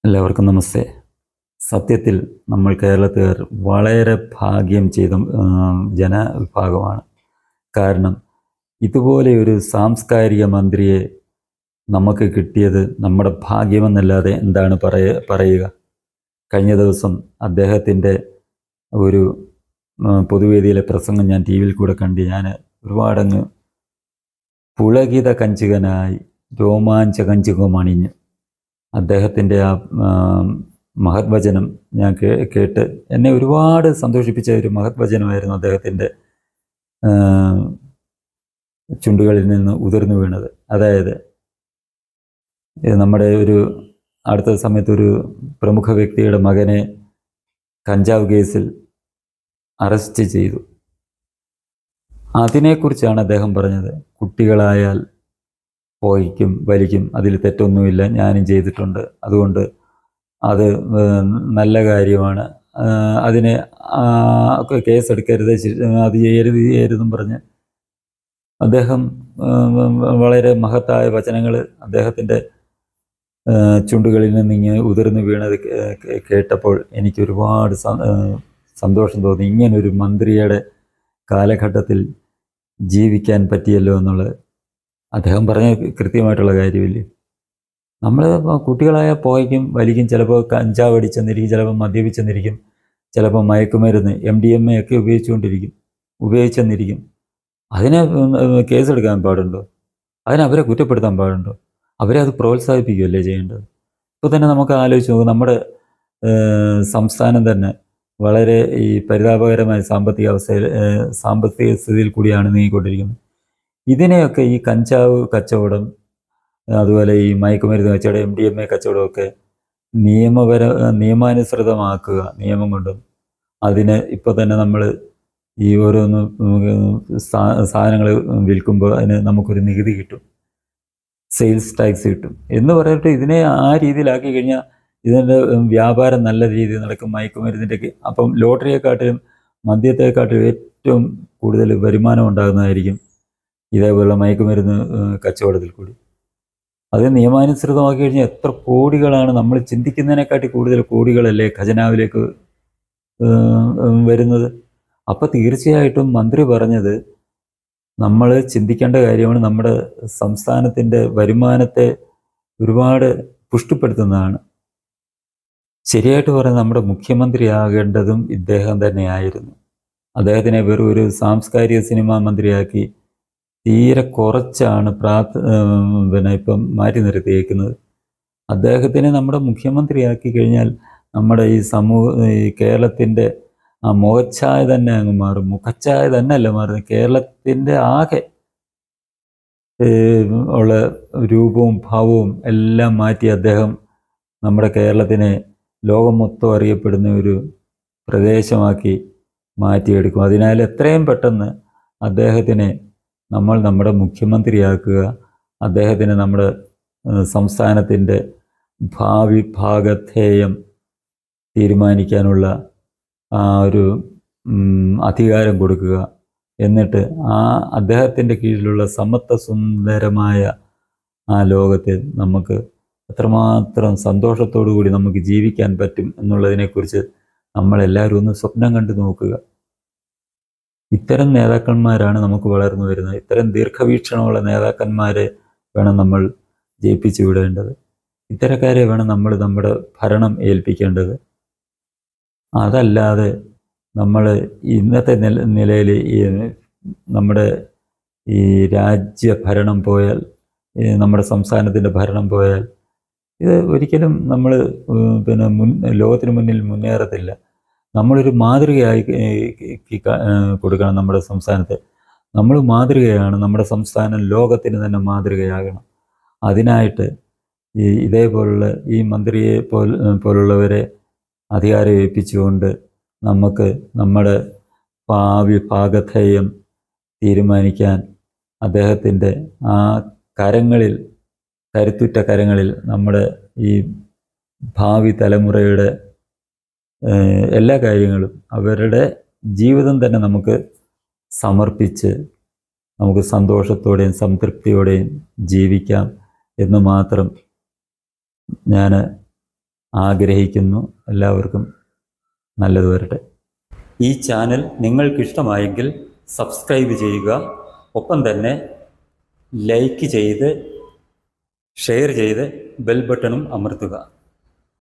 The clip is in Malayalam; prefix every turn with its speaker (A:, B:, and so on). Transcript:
A: എല്ലാവർക്കും നമസ്തേ. സത്യത്തിൽ നമ്മൾ കേരളത്തുകാർ വളരെ ഭാഗ്യം ചെയ്ത ജനവിഭാഗമാണ്. കാരണം ഇതുപോലെ ഒരു സാംസ്കാരിക മന്ത്രിയെ നമുക്ക് കിട്ടിയത് നമ്മുടെ ഭാഗ്യമെന്നല്ലാതെ എന്താണ് പറയുക. കഴിഞ്ഞ ദിവസം അദ്ദേഹത്തിൻ്റെ ഒരു പൊതുവേദിയിലെ പ്രസംഗം ഞാൻ ടി വിയിൽ കൂടെ കണ്ട് ഞാൻ ഒരുപാടങ്ങ് പുളകിത കഞ്ചുകനായി രോമാഞ്ചകഞ്ചുകമണിഞ്ഞു. അദ്ദേഹത്തിൻ്റെ ആ മഹത് വചനം ഞാൻ കേട്ട് എന്നെ ഒരുപാട് സന്തോഷിപ്പിച്ച ഒരു മഹത് വചനമായിരുന്നു അദ്ദേഹത്തിൻ്റെ ചുണ്ടുകളിൽ നിന്ന് ഉതിർന്നു വീണത്. അതായത് നമ്മുടെ ഒരു അടുത്ത സമയത്ത് ഒരു പ്രമുഖ വ്യക്തിയുടെ മകനെ കഞ്ചാവ് കേസിൽ അറസ്റ്റ് ചെയ്തു. അതിനെക്കുറിച്ചാണ് അദ്ദേഹം പറഞ്ഞത്. കുട്ടികളായാൽ പോയിക്കും വലിക്കും, അതിൽ തെറ്റൊന്നുമില്ല, ഞാനും ചെയ്തിട്ടുണ്ട്, അതുകൊണ്ട് അത് നല്ല കാര്യമാണ്, അതിനെ കേസെടുക്കരുത്, അത് ചെയ്യരുതെന്നും പറഞ്ഞ് അദ്ദേഹം വളരെ മഹത്തായ വചനങ്ങൾ അദ്ദേഹത്തിൻ്റെ ചുണ്ടുകളിൽ നിന്ന് ഇങ്ങനെ ഉതിർന്നു വീണത് കേട്ടപ്പോൾ എനിക്ക് ഒരുപാട് സന്തോഷം തോന്നി. ഇങ്ങനൊരു മന്ത്രിയുടെ കാലഘട്ടത്തിൽ ജീവിക്കാൻ പറ്റിയല്ലോ എന്നുള്ളത്. അദ്ദേഹം പറഞ്ഞ കൃത്യമായിട്ടുള്ള കാര്യമില്ലേ. നമ്മൾ കുട്ടികളായ പോയിക്കും വലിക്കും, ചിലപ്പോൾ കഞ്ചാവ് അടിച്ചെന്നിരിക്കും, ചിലപ്പോൾ മദ്യപിച്ചെന്നിരിക്കും, ചിലപ്പോൾ മയക്കുമരുന്ന് MDMA ഒക്കെ ഉപയോഗിച്ചെന്നിരിക്കും. അതിനെ കേസെടുക്കാൻ പാടുണ്ടോ? അവരെ കുറ്റപ്പെടുത്താൻ പാടുണ്ടോ? അവരെ അത് പ്രോത്സാഹിപ്പിക്കുകയല്ലേ ചെയ്യേണ്ടത്? ഇപ്പോൾ തന്നെ നമുക്ക് ആലോചിച്ച് നോക്കും, നമ്മുടെ സംസ്ഥാനം തന്നെ വളരെ ഈ പരിതാപകരമായ സാമ്പത്തിക സ്ഥിതിയിൽ കൂടിയാണ് നീങ്ങിക്കൊണ്ടിരിക്കുന്നത്. ഇതിനെയൊക്കെ ഈ കഞ്ചാവ് കച്ചവടം, അതുപോലെ ഈ മയക്കുമരുന്ന് കച്ചവടം, MDMA കച്ചവടമൊക്കെ നിയമാനുസൃതമാക്കുക, നിയമം കൊണ്ടും. അതിന് ഇപ്പോൾ തന്നെ നമ്മൾ ഈ ഓരോന്ന് സാധനങ്ങൾ വിൽക്കുമ്പോൾ അതിന് നമുക്കൊരു നികുതി കിട്ടും, സെയിൽസ് ടാക്സ് കിട്ടും എന്ന് പറഞ്ഞിട്ട് ഇതിനെ ആ രീതിയിലാക്കി കഴിഞ്ഞാൽ ഇതിൻ്റെ വ്യാപാരം നല്ല രീതിയിൽ നടക്കും. മയക്കുമരുന്നിൻ്റെയൊക്കെ അപ്പം ലോട്ടറിയെക്കാട്ടിലും മദ്യത്തെക്കാട്ടിലും ഏറ്റവും കൂടുതൽ വരുമാനം ഉണ്ടാകുന്നതായിരിക്കും ഇതേപോലുള്ള മയക്കുമരുന്ന് കച്ചവടത്തിൽ കൂടി. അത് നിയമാനുസൃതമാക്കി കഴിഞ്ഞാൽ എത്ര കോടികളാണ്, നമ്മൾ ചിന്തിക്കുന്നതിനെക്കാട്ടി കൂടുതൽ കോടികളല്ലേ ഖജനാവിലേക്ക് വരുന്നത്. അപ്പോൾ തീർച്ചയായിട്ടും മന്ത്രി പറഞ്ഞത് നമ്മൾ ചിന്തിക്കേണ്ട കാര്യമാണ്. നമ്മുടെ സംസ്ഥാനത്തിൻ്റെ വരുമാനത്തെ ഒരുപാട് പുഷ്ടിപ്പെടുത്തുന്നതാണ്. ശരിയായിട്ട് പറഞ്ഞാൽ നമ്മുടെ മുഖ്യമന്ത്രിയാകേണ്ടതും ഇദ്ദേഹം തന്നെയായിരുന്നു. അദ്ദേഹത്തിനെ വെറും ഒരു സാംസ്കാരിക സിനിമാ മന്ത്രിയാക്കി തീരെ കുറച്ചാണ് ഇപ്പം മാറ്റി നിർത്തിയേക്കുന്നത്. അദ്ദേഹത്തിനെ നമ്മുടെ മുഖ്യമന്ത്രിയാക്കി കഴിഞ്ഞാൽ നമ്മുടെ ഈ കേരളത്തിൻ്റെ ആ മുഖച്ഛായ തന്നെ അങ്ങ് മാറും. മുഖച്ഛായ തന്നെ അല്ല മാറുന്നത്, കേരളത്തിൻ്റെ ആകെ ഉള്ള രൂപവും ഭാവവും എല്ലാം മാറ്റി അദ്ദേഹം നമ്മുടെ കേരളത്തിനെ ലോകം മൊത്തം അറിയപ്പെടുന്ന ഒരു പ്രദേശമാക്കി മാറ്റിയെടുക്കും. അതിനാൽ എത്രയും പെട്ടെന്ന് അദ്ദേഹത്തിനെ നമ്മൾ നമ്മുടെ മുഖ്യമന്ത്രിയാക്കുക, അദ്ദേഹത്തിന് നമ്മുടെ സംസ്ഥാനത്തിൻ്റെ ഭാവി ഭാഗധേയം തീരുമാനിക്കാനുള്ള ആ ഒരു അധികാരം കൊടുക്കുക. എന്നിട്ട് ആ അദ്ദേഹത്തിൻ്റെ കീഴിലുള്ള സമത്വ സുന്ദരമായ ആ ലോകത്തിൽ നമുക്ക് എത്രമാത്രം സന്തോഷത്തോടു കൂടി നമുക്ക് ജീവിക്കാൻ പറ്റും എന്നുള്ളതിനെക്കുറിച്ച് നമ്മളെല്ലാവരും ഒന്ന് സ്വപ്നം കണ്ടു നോക്കുക. ഇത്തരം നേതാക്കന്മാരാണ് നമുക്ക് വളർന്നു വരുന്നത്. ഇത്തരം ദീർഘവീക്ഷണമുള്ള നേതാക്കന്മാരെ വേണം നമ്മൾ ജയിപ്പിച്ചു വിടേണ്ടത്. ഇത്തരക്കാരെ വേണം നമ്മൾ നമ്മുടെ ഭരണം ഏൽപ്പിക്കേണ്ടത്. അതല്ലാതെ നമ്മൾ ഇന്നത്തെ നിലയിൽ നമ്മുടെ ഈ രാജ്യഭരണം പോയാൽ, നമ്മുടെ സംസ്ഥാനത്തിൻ്റെ ഭരണം പോയാൽ ഇത് ഒരിക്കലും നമ്മൾ ലോകത്തിന് മുന്നിൽ മുന്നേറത്തില്ല. നമ്മളൊരു മാതൃകയായി കൊടുക്കണം നമ്മുടെ സംസ്ഥാനത്തെ. നമ്മൾ മാതൃകയാണ്, നമ്മുടെ സംസ്ഥാനം ലോകത്തിന് തന്നെ മാതൃകയാകണം. അതിനായിട്ട് ഇതേപോലുള്ള ഈ മന്ത്രിയെ പോലുള്ളവരെ അധികാരം ഏൽപ്പിച്ചുകൊണ്ട് നമുക്ക് നമ്മുടെ ഭാവി ഭാഗധേയം തീരുമാനിക്കാൻ അദ്ദേഹത്തിൻ്റെ ആ കരങ്ങളിൽ, കരുത്തുറ്റ കരങ്ങളിൽ നമ്മുടെ ഈ ഭാവി തലമുറയുടെ എല്ലാ കാര്യങ്ങളും, അവരുടെ ജീവിതം തന്നെ നമുക്ക് സമർപ്പിച്ച് നമുക്ക് സന്തോഷത്തോടെയും സംതൃപ്തിയോടെയും ജീവിക്കാം എന്ന് മാത്രം ഞാൻ ആഗ്രഹിക്കുന്നു. എല്ലാവർക്കും നല്ലത് വരട്ടെ. ഈ ചാനൽ നിങ്ങൾക്കിഷ്ടമായെങ്കിൽ സബ്സ്ക്രൈബ് ചെയ്യുക. ഒപ്പം തന്നെ ലൈക്ക് ചെയ്ത് ഷെയർ ചെയ്ത് ബെൽ ബട്ടണും അമർത്തുക.